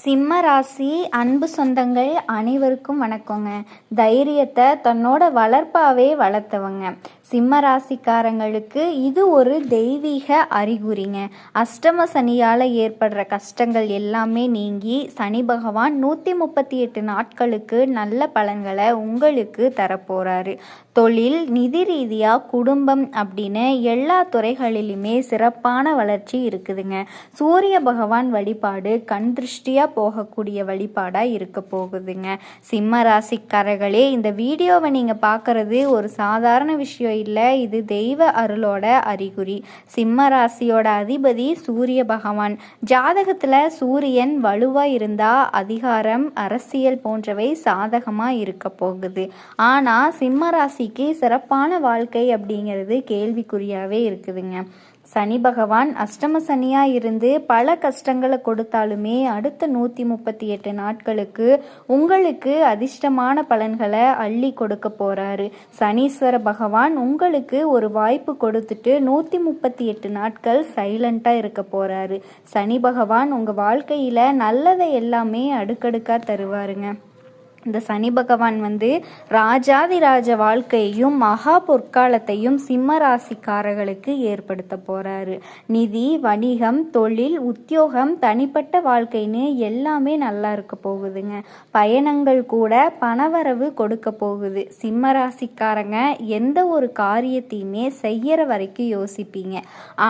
சிம்ம ராசி அன்பு சொந்தங்கள் அனைவருக்கும் வணக்கங்க. தைரியத்தை தன்னோட வளர்ப்பாவே வளர்த்தவங்க சிம்ம ராசிக்காரங்களுக்கு இது ஒரு தெய்வீக அறிகுறிங்க. அஷ்டம சனியால் ஏற்படுற கஷ்டங்கள் எல்லாமே நீங்கி சனி பகவான் 138 நாட்களுக்கு நல்ல பலன்களை உங்களுக்கு தரப்போகிறாரு. தொழில், நிதி ரீதியாக, குடும்பம் அப்படின்னு எல்லா துறைகளிலுமே சிறப்பான வளர்ச்சி இருக்குதுங்க. சூரிய பகவான் வழிபாடு கண் திருஷ்டியாக போகக்கூடிய வழிபாடாக இருக்க போகுதுங்க. சிம்ம ராசிக்காரர்களே, இந்த வீடியோவை நீங்கள் பார்க்குறது ஒரு சாதாரண விஷயம் இல்லை, இது தெய்வ அருளோட அறிகுறி. சிம்ம ராசியோட அதிபதி சூரிய பகவான். ஜாதகத்தில் சூரியன் வலுவாக இருந்தால் அதிகாரம், அரசியல் போன்றவை சாதகமாக இருக்க போகுது. ஆனால் சிம்ம ராசிக்கு சிறப்பான வாழ்க்கை அப்படிங்கிறது கேள்விக்குறியாகவே இருக்குதுங்க. சனி பகவான் அஷ்டம சனியாக இருந்து பல கஷ்டங்களை கொடுத்தாலுமே அடுத்த 138 நாட்களுக்கு உங்களுக்கு அதிர்ஷ்டமான பலன்களை அள்ளி கொடுக்க போகிறாரு. சனீஸ்வர பகவான் உங்களுக்கு ஒரு வாய்ப்பு கொடுத்துட்டு 138 நாட்கள் சைலண்ட்டாக இருக்க போகிறாரு. சனி பகவான் உங்கள் வாழ்க்கையில் நல்லதை எல்லாமே அடுக்கடுக்காக தருவாருங்க. இந்த சனி பகவான் ராஜாதிராஜ வாழ்க்கையையும் மகா பொற்காலத்தையும் சிம்ம ராசிக்காரர்களுக்கு ஏற்படுத்த போகிறாரு. நிதி, வணிகம், தொழில், உத்தியோகம், தனிப்பட்ட வாழ்க்கைன்னு எல்லாமே நல்லா இருக்க போகுதுங்க. பயணங்கள் கூட பணவரவு கொடுக்க போகுது. சிம்ம ராசிக்காரங்க எந்த ஒரு காரியத்தையுமே செய்யற வரைக்கும் யோசிப்பீங்க.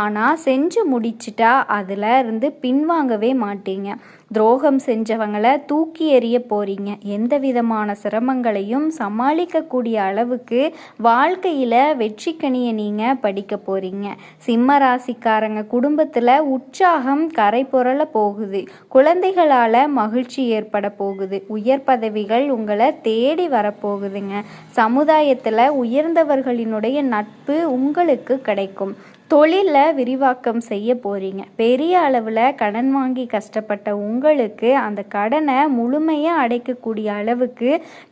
ஆனால் செஞ்சு முடிச்சிட்டா அதில் இருந்து பின்வாங்கவே மாட்டீங்க. துரோகம் செஞ்சவங்களை தூக்கி எறிய போறீங்க. எந்த விதமான சிரமங்களையும் சமாளிக்கக்கூடிய அளவுக்கு வாழ்க்கையில் வெற்றிக்கனியை நீங்கள் படிக்க போறீங்க. சிம்ம ராசிக்காரங்க குடும்பத்தில் உற்சாகம் கரை புரள போகுது. குழந்தைகளால் மகிழ்ச்சி ஏற்பட போகுது. உயர் பதவிகள் உங்களை தேடி வரப்போகுதுங்க. சமுதாயத்தில் உயர்ந்தவர்களினுடைய நட்பு உங்களுக்கு கிடைக்கும். தொழிலில் விரிவாக்கம் செய்ய போகிறீங்க. பெரிய அளவில் கடன் வாங்கி கஷ்டப்பட்ட உங்களுக்கு அந்த கடனை முழுமையாக அடைக்கக்கூடிய அளவுக்கு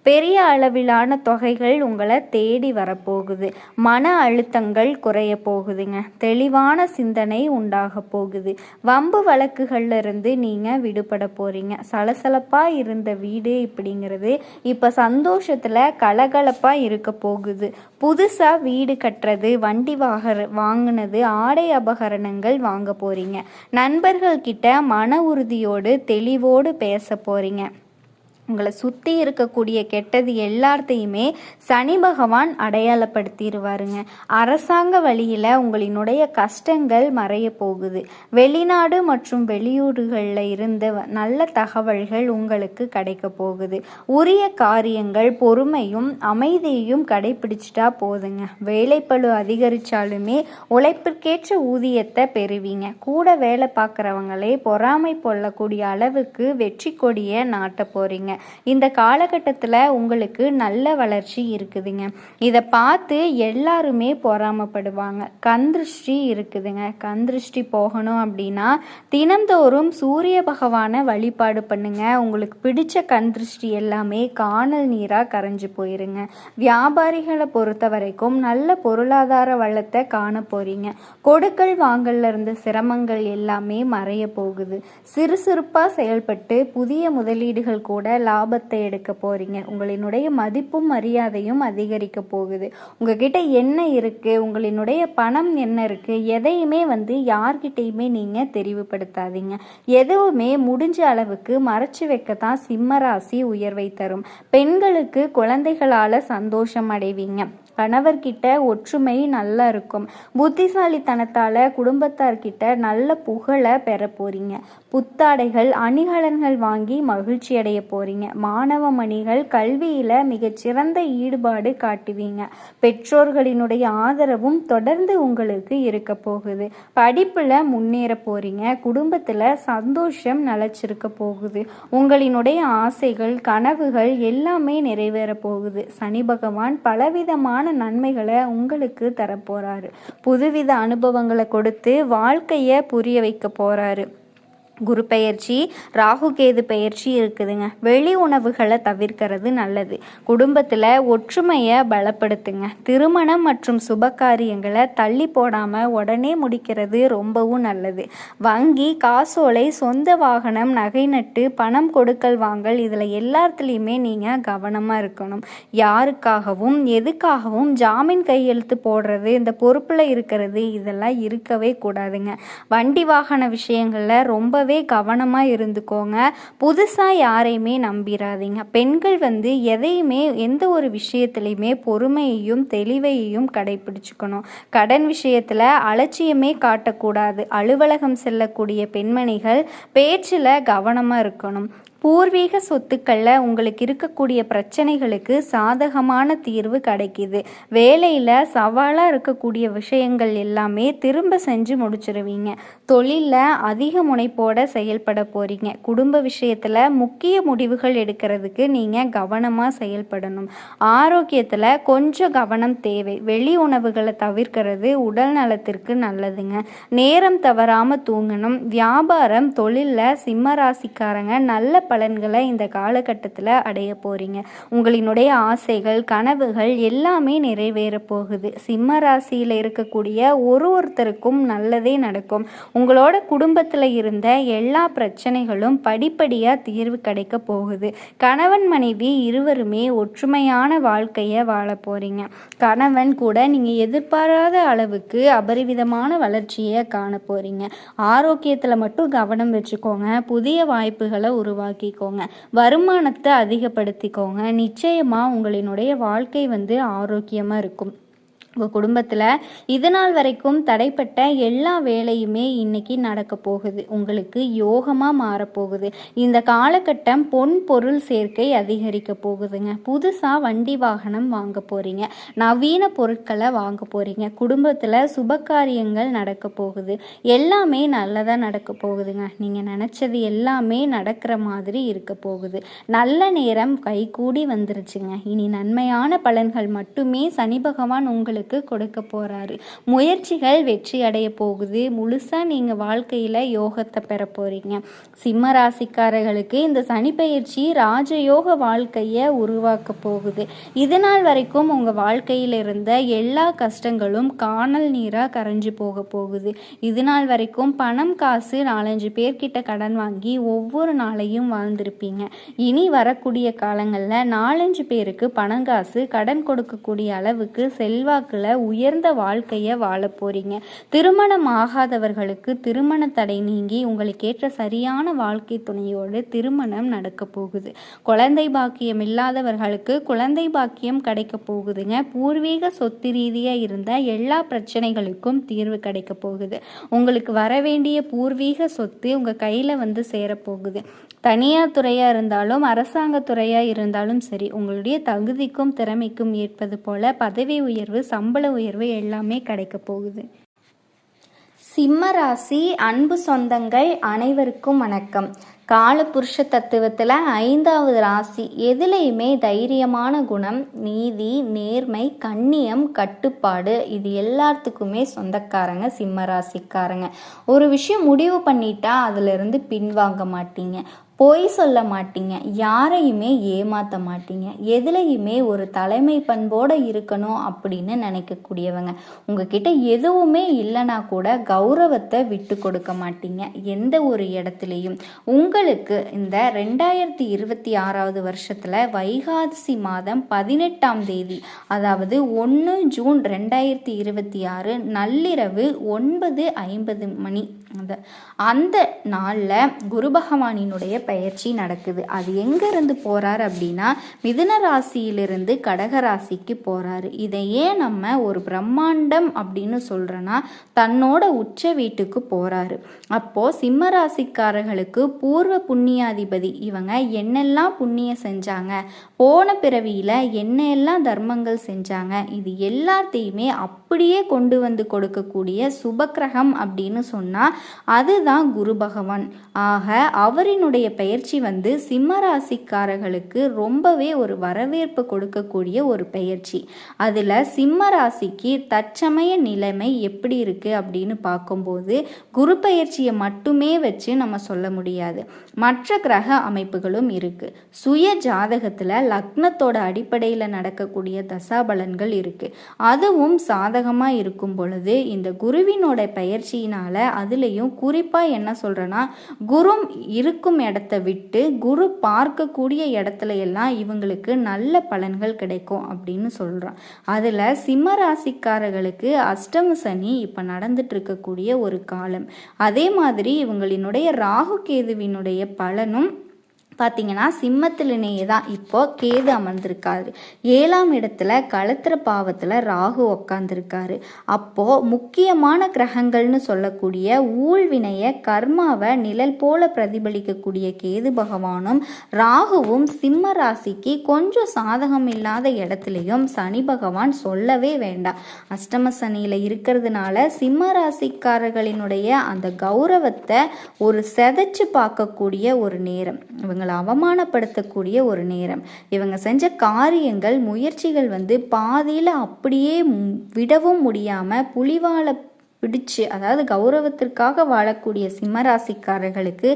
பெரிய அளவிலான தொகைகள் உங்களை தேடி வரப்போகுது. மன அழுத்தங்கள் குறைய போகுதுங்க. தெளிவான சிந்தனை உண்டாக போகுது. வம்பு வழக்குகள்ல இருந்து நீங்கள் விடுபட போகிறீங்க. சலசலப்பாக இருந்த வீடு இப்படிங்கிறது இப்போ சந்தோஷத்தில் கலகலப்பாக இருக்க போகுது. புதுசாக வீடு கட்டுறது, வண்டி வாங்கினது, ஆடை அபகரணங்கள் வாங்க போறீங்க. நண்பர்கள் கிட்ட மன உறுதியோடு தெளிவோடு பேச போறீங்க. உங்களை சுற்றி இருக்கக்கூடிய கெட்டது எல்லாத்தையுமே சனி பகவான் அடையாளப்படுத்திடுவாருங்க. அரசாங்க வழியில் உங்களினுடைய கஷ்டங்கள் மறைய போகுது. வெளிநாடு மற்றும் வெளியூடுகளில் இருந்து நல்ல தகவல்கள் உங்களுக்கு கிடைக்க போகுது. உரிய காரியங்கள் பொறுமையும் அமைதியையும் கடைபிடிச்சிட்டா போதுங்க. வேலைப்பளு அதிகரித்தாலுமே உழைப்பிற்கேற்ற ஊதியத்தை பெறுவீங்க. கூட வேலை பார்க்குறவங்களே பொறாமை கொள்ளக்கூடிய அளவுக்கு வெற்றி கொடியை நாட்ட போறீங்க. இந்த காலகட்டத்தில் உங்களுக்கு நல்ல வளர்ச்சி இருக்குதுங்க. இதை பார்த்து எல்லாருமே பொறாமப்படுவாங்க. கண் திருஷ்டி இருக்குதுங்க. கண் திருஷ்டி போகணும் அப்படின்னா தினந்தோறும் சூரிய பகவானை வழிபாடு பண்ணுங்க. உங்களுக்கு பிடிச்ச கண் திருஷ்டி எல்லாமே காணல் நீராக கரைஞ்சு போயிருங்க. வியாபாரிகளை பொறுத்த வரைக்கும் நல்ல பொருளாதார வளத்தை காண போறீங்க. கொடுக்கல் வாங்கல்ல இருந்த சிரமங்கள் எல்லாமே மறைய போகுது. சிறுசிறுப்பாக செயல்பட்டு புதிய முதலீடுகள் கூட லாபத்தை எடுக்க போறீங்க. உங்களினுடைய மதிப்பும் மரியாதையும் அதிகரிக்க போகுது. உங்ககிட்ட என்ன இருக்கு, உங்களினுடைய பணம் என்ன இருக்கு, எதையுமே யார்கிட்டையுமே நீங்க தெரிவுபடுத்தாதீங்க. எதுவுமே முடிஞ்ச அளவுக்கு மறைச்சு வைக்கத்தான் சிம்ம ராசி உயர்வை தரும். பெண்களுக்கு குழந்தைகளால சந்தோஷம் அடைவீங்க. கணவர்கிட்ட ஒற்றுமை நல்லா இருக்கும். புத்திசாலித்தனத்தால் குடும்பத்தார்கிட்ட நல்ல புகழை பெற போறீங்க. புத்தாடைகள், அணிகலன்கள் வாங்கி மகிழ்ச்சி அடைய போறீங்க. மாணவ மணிகள் கல்வியில் மிகச்சிறந்த ஈடுபாடு காட்டுவீங்க. பெற்றோர்களினுடைய ஆதரவும் தொடர்ந்து உங்களுக்கு இருக்க போகுது. படிப்பில் முன்னேற போறீங்க. குடும்பத்தில் சந்தோஷம் நிலச்சிருக்க போகுது. உங்களினுடைய ஆசைகள், கனவுகள் எல்லாமே நிறைவேற போகுது. சனி பகவான் பலவிதமான நன்மைகளை உங்களுக்கு தரப்போறாரு. புதுவித அனுபவங்களை கொடுத்து வாழ்க்கையை புரிய வைக்க போறாரு. குரு பெயர்ச்சி, ராகு கேது பெயர்ச்சி இருக்குதுங்க. வெளி உணவுகளை தவிர்க்கிறது நல்லது. குடும்பத்தில் ஒற்றுமையை பலப்படுத்துங்க. திருமணம் மற்றும் சுபகாரியங்களை தள்ளி போடாமல் உடனே முடிக்கிறது ரொம்பவும் நல்லது. வங்கி, காசோலை, சொந்த வாகனம், நகை நட்டு, பணம் கொடுக்கல் வாங்கல் இதில் எல்லாத்துலேயுமே நீங்கள் கவனமாக இருக்கணும். யாருக்காகவும் எதுக்காகவும் ஜாமீன் கையெழுத்து போடுறது, இந்த பொறுப்பில் இருக்கிறது இதெல்லாம் இருக்கவே கூடாதுங்க. வண்டி வாகன விஷயங்களில் ரொம்பவே கவனமாக இருந்துக்கோங்க. புதுசாக யாரையுமே நம்பிடாதீங்க. பெண்கள் எதையுமே எந்த ஒரு விஷயத்துலையுமே பொறுமையையும் தெளிவையும் கடைபிடிச்சுக்கணும். கடன் விஷயத்தில் அலட்சியமே காட்டக்கூடாது. அலுவலகம் செல்லக்கூடிய பெண்மணிகள் பேச்சில் கவனமாக இருக்கணும். பூர்வீக சொத்துக்களில் உங்களுக்கு இருக்கக்கூடிய பிரச்சனைகளுக்கு சாதகமான தீர்வு கிடைக்கிது. வேலையில் சவாலாக இருக்கக்கூடிய விஷயங்கள் எல்லாமே திரும்ப செஞ்சு முடிச்சிருவீங்க. தொழிலில் அதிக முனைப்போட செயல்பட போகிறீங்க. குடும்ப விஷயத்தில் முக்கிய முடிவுகள் எடுக்கிறதுக்கு நீங்கள் கவனமாக செயல்படணும். ஆரோக்கியத்தில் கொஞ்சம் கவனம் தேவை. வெளி உணவுகளை தவிர்க்கிறது உடல் நலத்திற்கு நல்லதுங்க. நேரம் தவறாமல் தூங்கணும். வியாபாரம், தொழிலில் சிம்ம ராசிக்காரங்க நல்ல பலன்களை இந்த காலகட்டத்தில் அடைய போகிறீங்க. உங்களினுடைய ஆசைகள், கனவுகள் எல்லாமே நிறைவேற போகுது. சிம்ம ராசியில் இருக்கக்கூடிய ஒருத்தருக்கும் நல்லதே நடக்கும். உங்களோட குடும்பத்தில் இருந்த எல்லா பிரச்சனைகளும் படிப்படியாக தீர்வு கிடைக்க போகுது. கணவன் மனைவி இருவருமே ஒற்றுமையான வாழ்க்கையை வாழ போகிறீங்க. கணவன் கூட நீங்கள் எதிர்பாராத அளவுக்கு அபரிவிதமான வளர்ச்சியை காண போகிறீங்க. ஆரோக்கியத்தில் மட்டும் கவனம் வச்சுக்கோங்க. புதிய வாய்ப்புகளை உருவாக்கிக்கோங்க. வருமானத்தை அதிகப்படுத்திக்கோங்க. நிச்சயமாக உங்களினுடைய வாழ்க்கை ஆரோக்கியமாக இருக்கும். உங்கள் குடும்பத்தில் இது நாள் வரைக்கும் தடைப்பட்ட எல்லா வேலையுமே இன்னைக்கு நடக்க போகுது. உங்களுக்கு யோகமாக மாறப்போகுது. இந்த காலகட்டம் பொன் பொருள் சேர்க்கை அதிகரிக்க போகுதுங்க. புதுசாக வண்டி வாகனம் வாங்க போகிறீங்க. நவீன பொருட்களை வாங்க போகிறீங்க. குடும்பத்தில் சுபகாரியங்கள் நடக்க போகுது. எல்லாமே நல்லதாக நடக்க போகுதுங்க. நீங்கள் நினச்சது எல்லாமே நடக்கிற மாதிரி இருக்க போகுது. நல்ல நேரம் கைகூடி வந்துருச்சுங்க. இனி நன்மையான பலன்கள் மட்டுமே சனி பகவான் உங்களுக்கு கொடுக்க போறாரு. முயற்சிகள் வெற்றி அடைய போகுது. முழுசா நீங்க வாழ்க்கையில யோகத்தை பெற போறீங்க. சிம்ம ராசிக்காரர்களுக்கு இந்த சனி பயிற்சி ராஜயோக வாழ்க்கையை உருவாக்க போகுது. இதனால் வரைக்கும் உங்க வாழ்க்கையில இருந்த எல்லா கஷ்டங்களும் காணல் நீரா கரைஞ்சு போக போகுது. இதனால் வரைக்கும் பணம், காசு 4-5 பேர்கிட்ட கடன் வாங்கி ஒவ்வொரு நாளையும் வாழ்ந்திருப்பீங்க. இனி வரக்கூடிய காலங்களில் 4-5 பேருக்கு பணம், காசு கடன் கொடுக்கக்கூடிய அளவுக்கு செல்வாக்கு உயர்ந்த வாழ்க்கையை வாழ போறீங்க. திருமணம் ஆகாதவர்களுக்கு திருமண தடை நீங்கி உங்களுக்கு ஏற்ற சரியான வாழ்க்கை துணையோடு திருமணம் நடக்க போகுது. குழந்தை பாக்கியம் இல்லாதவர்களுக்கு குழந்தை பாக்கியம் கிடைக்க போகுதுங்க. பூர்வீக சொத்து ரீதியா இருந்த எல்லா பிரச்சனைகளுக்கும் தீர்வு கிடைக்க போகுது. உங்களுக்கு வர வேண்டிய பூர்வீக சொத்து உங்க கையில சேரப்போகுது. தனியார் துறையா இருந்தாலும் அரசாங்க துறையா இருந்தாலும் சரி, உங்களுடைய தகுதிக்கும் திறமைக்கும் ஏற்பது போல பதவி உயர்வு, சம்பள உயர்வு எல்லாமே கிடைக்க போகுது. சிம்ம ராசி அன்பு சொந்தங்கள் அனைவருக்கும் வணக்கம். காலபுருஷ தத்துவத்தில் 5வது ராசி. எதுலையுமே தைரியமான குணம், நீதி, நேர்மை, கண்ணியம், கட்டுப்பாடு இது எல்லாத்துக்குமே சொந்தக்காரங்க சிம்ம ராசிக்காரங்க. ஒரு விஷயம் முடிவு பண்ணிட்டா அதிலிருந்து பின்வாங்க மாட்டீங்க. பொய் சொல்ல மாட்டீங்க. யாரையுமே ஏமாற்ற மாட்டீங்க. எதுலையுமே ஒரு தலைமை பண்போடு இருக்கணும் அப்படின்னு நினைக்கக்கூடியவங்க. உங்ககிட்ட எதுவுமே இல்லைனா கூட கௌரவத்தை விட்டு கொடுக்க மாட்டீங்க எந்த ஒரு இடத்துலையும். உங்களுக்கு இந்த 2026வது வருஷத்தில் வைகாசி மாதம் 18ஆம் தேதி, அதாவது 1 ஜூன் 2026 நள்ளிரவு 9:50 மணி அந்த நாளில் குரு பகவானினுடைய பயிற்சி நடக்குது. அது எங்கேருந்து போகிறார் அப்படின்னா மிதுன ராசியிலிருந்து கடக ராசிக்கு போகிறாரு. இதை ஏன் நம்ம ஒரு பிரம்மாண்டம் அப்படின்னு சொல்கிறோன்னா தன்னோட உச்ச வீட்டுக்கு போகிறாரு. அப்போது சிம்ம ராசிக்காரர்களுக்கு பூர்வ புண்ணியாதிபதி இவங்க என்னெல்லாம் புண்ணியம் செஞ்சாங்க, போன பிறவியில் என்னெல்லாம் தர்மங்கள் செஞ்சாங்க, இது எல்லாத்தையுமே அப்படியே கொண்டு வந்து கொடுக்கக்கூடிய சுபக்கிரகம் அப்படின்னு சொன்னால் அதுதான் குரு பகவான். ஆக அவரினுடைய பெயர்ச்சி வந்து சிம்ம ராசிக்காரர்களுக்கு ரொம்பவே ஒரு வரவேற்பு கொடுக்கக்கூடிய ஒரு பெயர்ச்சி. அதில் சிம்ம ராசிக்கு தற்சமய நிலைமை எப்படி இருக்குது அப்படின்னு பார்க்கும்போது குரு பெயர்ச்சியை மட்டுமே வச்சு நம்ம சொல்ல முடியாது. மற்ற கிரக அமைப்புகளும் இருக்குது. சுய ஜாதகத்தில் லக்னத்தோட அடிப்படையில் நடக்கக்கூடிய தசாபலன்கள் இருக்குது. அதுவும் சாதகமாக இருக்கும் பொழுது இந்த குருவினோட பெயர்ச்சியினால் அதுலேயும் குறிப்பாக என்ன சொல்கிறேன்னா, குரு இருக்கும் இடத்த விட்டு குரு பார்க்கக்கூடிய இடத்துல எல்லாம் இவங்களுக்கு நல்ல பலன்கள் கிடைக்கும் அப்படின்னு சொல்கிறான். அதில் சிம்ம ராசிக்காரர்களுக்கு அஷ்டம சனி இப்போ நடந்துட்டு இருக்கக்கூடிய ஒரு காலம். அதே மாதிரி இவங்களினுடைய ராகு கேதுவினுடைய பலனும் பார்த்தீங்கன்னா சிம்மத்திலேயே தான் இப்போ கேது அமர்ந்திருக்காரு. 7ஆம் இடத்துல களத்திர பாவத்தில் ராகு உக்காந்துருக்காரு. அப்போது முக்கியமான கிரகங்கள்னு சொல்லக்கூடிய ஊழ்வினைய கர்மாவை நிழல் போல பிரதிபலிக்கக்கூடிய கேது பகவானும் ராகுவும் சிம்ம ராசிக்கு கொஞ்சம் சாதகம் இல்லாத இடத்துலையும் சனி பகவான் சொல்லவே வேண்டாம். அஷ்டம சனியில் இருக்கிறதுனால சிம்ம ராசிக்காரர்களினுடைய அந்த கௌரவத்தை ஒரு செதைச்சு பார்க்கக்கூடிய ஒரு நேரம், இவங்க அவமானப்படுத்தக்கூடிய ஒரு நேரம். இவங்க செஞ்ச காரியங்கள் முயற்சிகள் வந்து பாதியில் அப்படியே விடவும் முடியாம புலிவால பிடிச்சு, அதாவது கௌரவத்திற்காக வாழக்கூடிய சிம்மராசிக்காரர்களுக்கு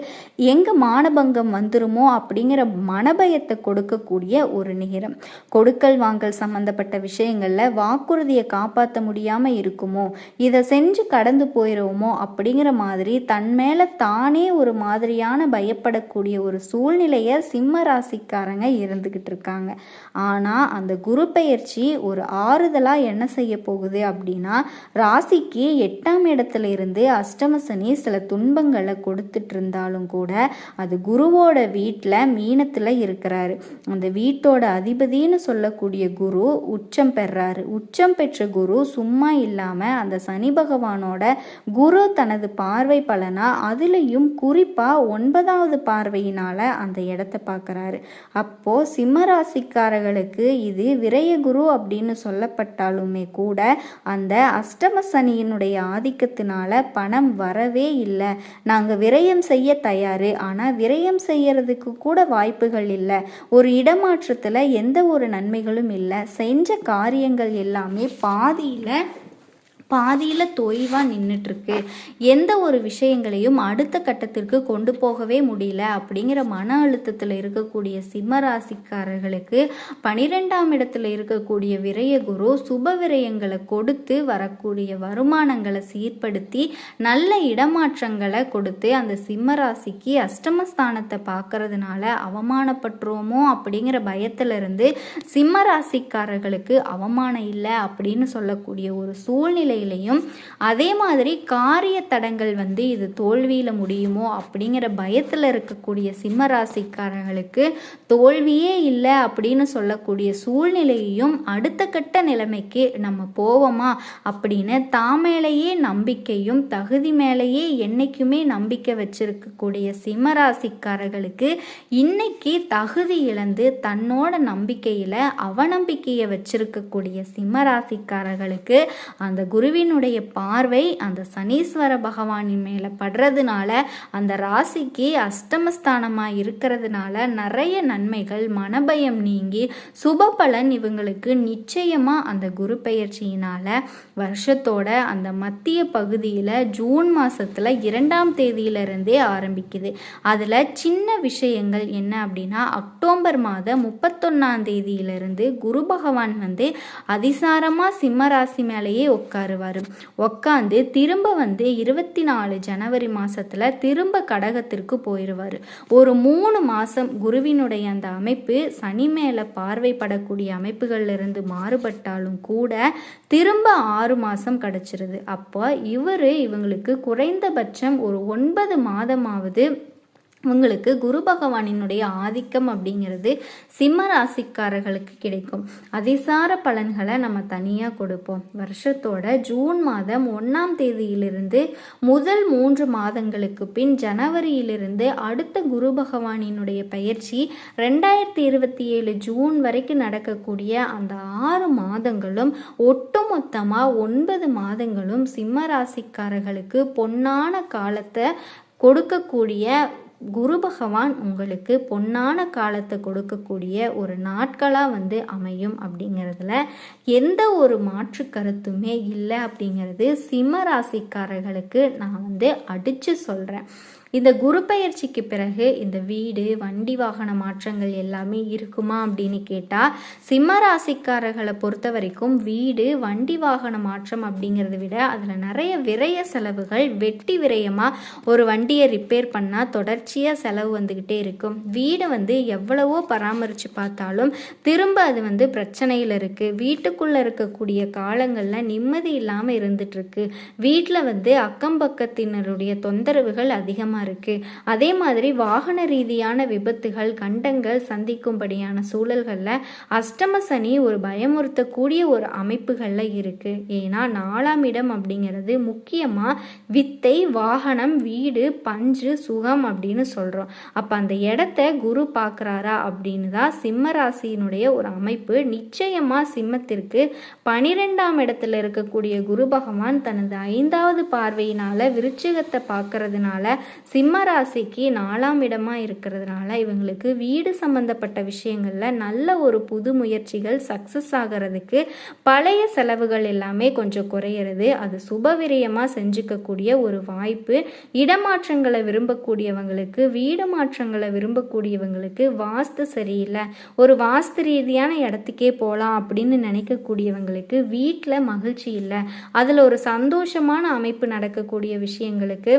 எங்கே மானபங்கம் வந்துருமோ அப்படிங்கிற மனபயத்தை கொடுக்கக்கூடிய ஒரு நேரம். கொடுக்கல் வாங்கல் சம்மந்தப்பட்ட விஷயங்களில் வாக்குறுதியை காப்பாற்ற முடியாமல் இருக்குமோ, இதை செஞ்சு கடந்து போயிடுவோமோ அப்படிங்கிற மாதிரி தன் மேலே தானே ஒரு மாதிரியான பயப்படக்கூடிய ஒரு சூழ்நிலையை சிம்ம ராசிக்காரங்க இருந்துக்கிட்டு இருக்காங்க. ஆனால் அந்த குரு பெயர்ச்சி ஒரு ஆறுதலாக என்ன செய்ய போகுது அப்படின்னா, ராசிக்கு 8ஆம் இடத்துல இருந்து அஷ்டம சனி சில துன்பங்களை கொடுத்துட்டு இருந்தாலும் கூட அது குருவோட வீட்டில் மீனத்தில் இருக்கிறாரு. அந்த வீட்டோட அதிபதினு சொல்லக்கூடிய குரு உச்சம் பெறாரு. உச்சம் பெற்ற குரு சும்மா இல்லாமல் அந்த சனி பகவானோட குரு தனது பார்வை பலனா அதுலேயும் குறிப்பாக 9வது பார்வையினால் அந்த இடத்த பார்க்குறாரு. அப்போது சிம்மராசிக்காரர்களுக்கு இது விரய குரு அப்படின்னு சொல்லப்பட்டாலுமே கூட அந்த அஷ்டம சனியினுடைய ஆதிக்கத்தினால பணம் வரவே இல்லை. நாங்கள் விரயம் செய்ய தயார், ஆனால் விரயம் செய்யறதுக்கு கூட வாய்ப்புகள் இல்லை. ஒரு இடமாற்றத்தில் எந்த ஒரு நன்மைகளும் இல்லை. செஞ்ச காரியங்கள் எல்லாமே பாதியில் தொய்வாக நின்றுட்டுருக்கு. எந்த ஒரு விஷயங்களையும் அடுத்த கட்டத்திற்கு கொண்டு போகவே முடியல அப்படிங்கிற மன அழுத்தத்தில் இருக்கக்கூடிய சிம்மராசிக்காரர்களுக்கு 12ஆம் இடத்துல இருக்கக்கூடிய விரய குரு சுப விரயங்களை கொடுத்து வரக்கூடிய வருமானங்களை சீர்படுத்தி நல்ல இடமாற்றங்களை கொடுத்து அந்த சிம்மராசிக்கு அஷ்டமஸ்தானத்தை பார்க்கறதுனால அவமானப்பட்டுருவோமோ அப்படிங்கிற பயத்திலிருந்து சிம்மராசிக்காரர்களுக்கு அவமானம் இல்லை அப்படின்னு சொல்லக்கூடிய ஒரு சூழ்நிலை. அதே மாதிரி காரிய தடங்கள் வந்து இது தோல்வியில் முடியுமோ அப்படிங்கிற பயத்தில் இருக்கக்கூடிய சிம்ம ராசிக்காரர்களுக்கு தோல்வியே இல்லை அப்படின்னு சொல்லக்கூடிய சூழ்நிலையையும் அடுத்த கட்ட நிலைமைக்கு நம்ம போவோமா அப்படின்னு தாமேலேயே நம்பிக்கையும் தகுதி மேலேயே என்னைக்குமே நம்பிக்கை வச்சிருக்கக்கூடிய சிம்ம ராசிக்காரர்களுக்கு இன்னைக்கு தகுதி இழந்து தன்னோட நம்பிக்கையில் அவநம்பிக்கையை வச்சிருக்கக்கூடிய சிம்ம ராசிக்காரர்களுக்கு அந்த குருவினுடைய பார்வை அந்த சனீஸ்வர பகவானின் மேலே படுறதுனால அந்த ராசிக்கு அஷ்டமஸ்தானமாக இருக்கிறதுனால நிறைய நன்மைகள், மனபயம் நீங்கி சுப பலன் இவங்களுக்கு நிச்சயமாக அந்த குரு பெயர்ச்சியினால் வருஷத்தோட அந்த மத்திய பகுதியில் ஜூன் மாதத்தில் 2ஆம் தேதியிலிருந்தே ஆரம்பிக்குது. அதில் சின்ன விஷயங்கள் என்ன அப்படின்னா, அக்டோபர் மாதம் 31ஆம் தேதியிலிருந்து குரு பகவான் வந்து அதிசாரமாக சிம்மராசி மேலேயே உட்காந்து திரும்ப வந்து 24 ஜனவரி மாசத்துல திரும்ப கடகத்திற்கு போயிடுவார். ஒரு 3 மாசம் குருவினுடைய அந்த அமைப்பு சனி மேல பார்வைப்படக்கூடிய அமைப்புகள்ல இருந்து மாறுபட்டாலும் கூட திரும்ப 6 மாசம் கிடைச்சிருது. அப்போ இவங்களுக்கு குறைந்தபட்சம் ஒரு 9 மாதமாவது உங்களுக்கு குரு பகவானினுடைய ஆதிக்கம் அப்படிங்கிறது சிம்ம ராசிக்காரர்களுக்கு கிடைக்கும். அதிசார பலன்களை நம்ம தனியாக கொடுப்போம். வருஷத்தோட ஜூன் மாதம் 1ஆம் தேதியிலிருந்து முதல் 3 மாதங்களுக்கு பின் ஜனவரியிலிருந்து அடுத்த குரு பகவானினுடைய பயிற்சி 2027 ஜூன் வரைக்கும் நடக்கக்கூடிய அந்த 6 மாதங்களும் ஒட்டுமொத்தமாக 9 மாதங்களும் சிம்ம ராசிக்காரர்களுக்கு பொன்னான காலத்தை கொடுக்கக்கூடிய குரு பகவான் உங்களுக்கு பொன்னான காலத்தை கொடுக்கக்கூடிய ஒரு நாட்களாக அமையும் அப்படிங்கிறதுல எந்த ஒரு மாற்று கருத்துமே இல்லை அப்படிங்கிறது சிம்ம ராசிக்காரர்களுக்கு நான் அடித்து சொல்கிறேன். இந்த குரு பயிற்சிக்கு பிறகு இந்த வீடு வண்டி வாகன மாற்றங்கள் எல்லாமே இருக்குமா அப்படின்னு கேட்டால் சிம்ம ராசிக்காரர்களை பொறுத்த வரைக்கும் வீடு வண்டி வாகன மாற்றம் அப்படிங்கிறத விட அதில் நிறைய விரய செலவுகள், வெட்டி விரயமாக ஒரு வண்டியை ரிப்பேர் பண்ணால் தொடர்ச்சியாக செலவு வந்துக்கிட்டே இருக்கும். வீடு எவ்வளவோ பராமரித்து பார்த்தாலும் திரும்ப அது பிரச்சனையில் இருக்குது. வீட்டுக்குள்ளே இருக்கக்கூடிய காலங்களில் நிம்மதி இல்லாமல் இருந்துகிட்ருக்கு. வீட்டில் அக்கம் பக்கத்தினருடைய தொந்தரவுகள் அதிகமாக இருக்கு. அதே மாதிரி வாகன ரீதியான விபத்துகள், கண்டங்கள் சந்திக்கும்படியான சூழல்கள்ல அஷ்டம சனி ஒரு பயமுறுத்தக்கூடிய ஒரு அமைப்புகள்ல இருக்கு. ஏன்னா 4ஆம் இடம் அப்படிங்கிறது முக்கியமா வித்தை, வாகனம், வீடு, பஞ்சு, சுகம் அப்படின்னு சொல்றோம். அப்ப அந்த இடத்த குரு பார்க்கறாரா அப்படின்னு தான் சிம்ம ராசியினுடைய ஒரு அமைப்பு. நிச்சயமா சிம்மத்திற்கு 12ஆம் இடத்துல இருக்கக்கூடிய குரு பகவான் தனது 5வது பார்வையினால விருச்சிகத்தை பார்க்கறதுனால சிம்ம ராசிக்கு 4ஆம் இடமா இருக்கிறதுனால இவங்களுக்கு வீடு சம்பந்தப்பட்ட விஷயங்கள்ல நல்ல ஒரு புது முயற்சிகள் சக்சஸ் ஆகிறதுக்கு பழைய செலவுகள் எல்லாமே கொஞ்சம் குறையிறது. அது சுபவிரயமா செஞ்சுக்கக்கூடிய ஒரு வாய்ப்பு. இடமாற்றங்களை விரும்பக்கூடியவங்களுக்கு, வீடு மாற்றங்களை விரும்பக்கூடியவங்களுக்கு, வாஸ்து சரியில்லை, ஒரு வாஸ்து ரீதியான இடத்துக்கே போகலாம் அப்படின்னு நினைக்கக்கூடியவங்களுக்கு, வீட்டில் மகிழ்ச்சி இல்லை, அதில் ஒரு சந்தோஷமான அமைப்பு நடக்கக்கூடிய விஷயங்களுக்கு,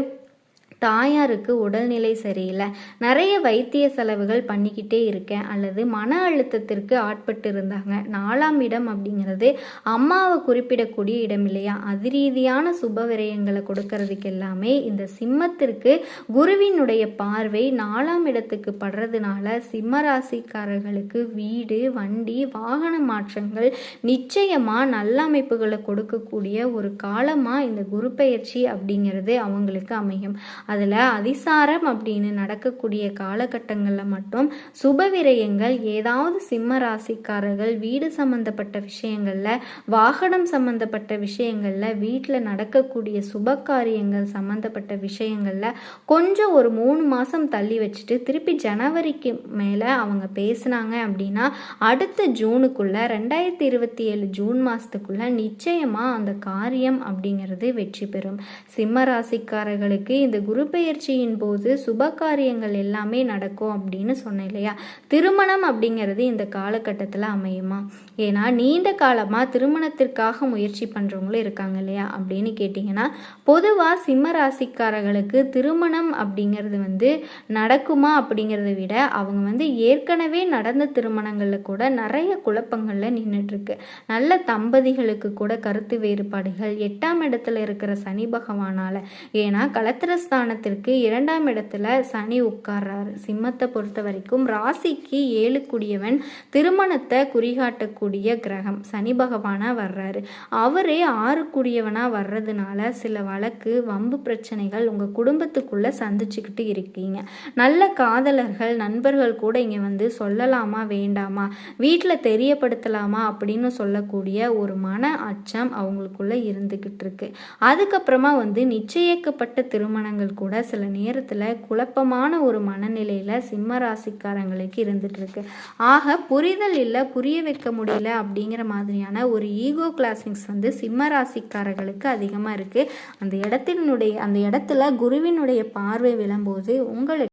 தாயாருக்கு உடல்நிலை சரியில்லை, நிறைய வைத்திய செலவுகள் பண்ணிக்கிட்டே இருக்கேன், அல்லது மன அழுத்தத்திற்கு ஆட்பட்டு இருந்தாங்க. 4ஆம் இடம் அப்படிங்கிறது அம்மாவை குறிப்பிடக்கூடிய இடம் இல்லையா? அது ரீதியான சுப விரயங்களை கொடுக்கறதுக்கு எல்லாமே இந்த சிம்மத்திற்கு குருவினுடைய பார்வை 4ஆம் இடத்துக்கு படுறதுனால சிம்ம ராசிக்காரர்களுக்கு வீடு, வண்டி, வாகன மாற்றங்கள் நிச்சயமா நல்ல அமைப்புகளை கொடுக்கக்கூடிய ஒரு காலமா இந்த குரு பயிற்சி அப்படிங்கிறது அவங்களுக்கு அமையும். அதில் அதிசாரம் அப்படின்னு நடக்கக்கூடிய காலகட்டங்களில் மட்டும் சுப விரயங்கள் ஏதாவது சிம்ம ராசிக்காரர்கள் வீடு சம்பந்தப்பட்ட விஷயங்களில், வாகனம் சம்பந்தப்பட்ட விஷயங்களில், வீட்டில் நடக்கக்கூடிய சுப காரியங்கள் சம்பந்தப்பட்ட விஷயங்களில் கொஞ்சம் ஒரு 3 மாதம் தள்ளி வச்சுட்டு திருப்பி ஜனவரிக்கு மேலே அவங்க பேசினாங்க அப்படின்னா அடுத்த ஜூனுக்குள்ள 2027 ஜூன் மாதத்துக்குள்ள நிச்சயமாக அந்த காரியம் அப்படிங்கிறது வெற்றி பெறும். சிம்ம ராசிக்காரர்களுக்கு இந்த குரு பெயர்ச்சியின் போது சுப காரியங்கள் எல்லாமே நடக்கும் அப்படின்னு சொன்னேன் இல்லையா? திருமணம் அப்படிங்கிறது இந்த காலகட்டத்தில் அமையுமா? ஏன்னா நீண்ட காலமாக திருமணத்திற்காக முயற்சி பண்ணுறவங்களும் இருக்காங்க இல்லையா அப்படின்னு கேட்டிங்கன்னா, பொதுவாக சிம்ம ராசிக்காரர்களுக்கு திருமணம் அப்படிங்கிறது நடக்குமா அப்படிங்கிறத விட அவங்க ஏற்கனவே நடந்த திருமணங்களில் கூட நிறைய குழப்பங்களில் நின்றுட்டுருக்கு. நல்ல தம்பதிகளுக்கு கூட கருத்து வேறுபாடுகள் 8ஆம் இடத்துல இருக்கிற சனி பகவானால். ஏன்னா கலத்திரஸ்தானத்திற்கு 2ஆம் இடத்துல சனி உட்கார்றாரு. சிம்மத்தை பொறுத்த வரைக்கும் ராசிக்கு 7 கூடியவன், திருமணத்தை குறிகாட்டக்கூடிய கிரகம் சனி பகவானா வர்றாரு. அவரே 6 கூடியவனா வர்றதுனால சில வழக்கு வம்பு பிரச்சனைகள் உங்க குடும்பத்துக்குள்ள சந்திச்சுக்கிட்டு இருக்கீங்க. நல்ல காதலர்கள், நண்பர்கள் கூட இங்க சொல்லலாமா வேண்டாமா, வீட்டில் தெரியப்படுத்தலாமா அப்படின்னு சொல்லக்கூடிய ஒரு மன அச்சம் அவங்களுக்குள்ள இருந்துகிட்டு இருக்கு. அதுக்கப்புறமா நிச்சயிக்கப்பட்ட திருமணங்கள் கூட சில நேரத்தில் குழப்பமான ஒரு மனநிலையில் சிம்ம ராசிக்காரங்களுக்கு இருந்துட்டு இருக்கு. ஆக புரிதல் இல்லை, புரிய வைக்க முடியல அப்படிங்கிற மாதிரியான ஒரு ஈகோ கிளாசிங்ஸ் சிம்ம ராசிக்காரர்களுக்கு அதிகமாக இருக்குது. அந்த இடத்துல குருவினுடைய பார்வை விழும்போது உங்களுக்கு